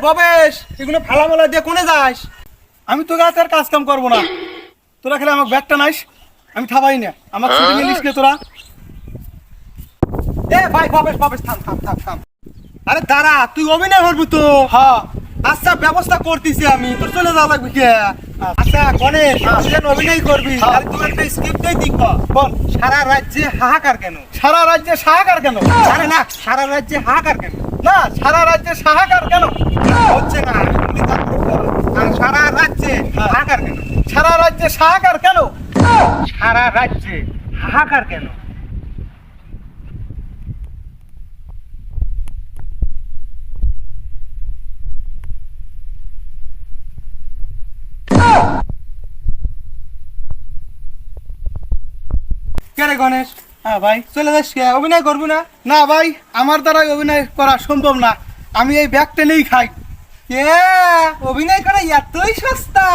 ভবেশ, এগুলো ফালামলা দিয়ে কোনে যাস? আমি তো গাছ আর কাজ কাম করবো না, তোরা খেলে আমাকে ব্যাগটা নাইস, আমি থাবাই না, আমার ছুটি মিলিস নে তোরা। ভাই ভবেশ ভবেশ, থাম থাম থাম থাম। আরে দাঁড়া, তুই অভিনয় করবি তো? হ্যাঁ আচ্ছা, ব্যবস্থা করতেছি আমি, তোর চলে যাওয়া লাগবে কে? আচ্ছা গণেশ, তুই যেন অভিনয় করবি, হ্যাঁ। তাহলে তোর একটা স্ক্রিপ্টই দিক। বল। সারা রাজ্যে হাহাকার কেন? সারা রাজ্যে সাহাকার কেন? আরে না, সারা রাজ্যে হাহাকার কেন? না, সারা রাজ্যে সাহাকার কেন হচ্ছে না, আমি বলি তারপরে বল। আর সারা রাজ্যে হাহাকার কেন? সারা রাজ্যে সাহাকার কেন? সারা রাজ্যে হাহাকার কেন? কে রে গণেশ, হ্যাঁ ভাই। চলে যাস কে? অভিনয় করবি না? না ভাই, আমার দ্বারা অভিনয় করা সম্ভব না, আমি এই ব্যাগ টেনেই খাই। কে? অভিনয় করা এতই সস্তা?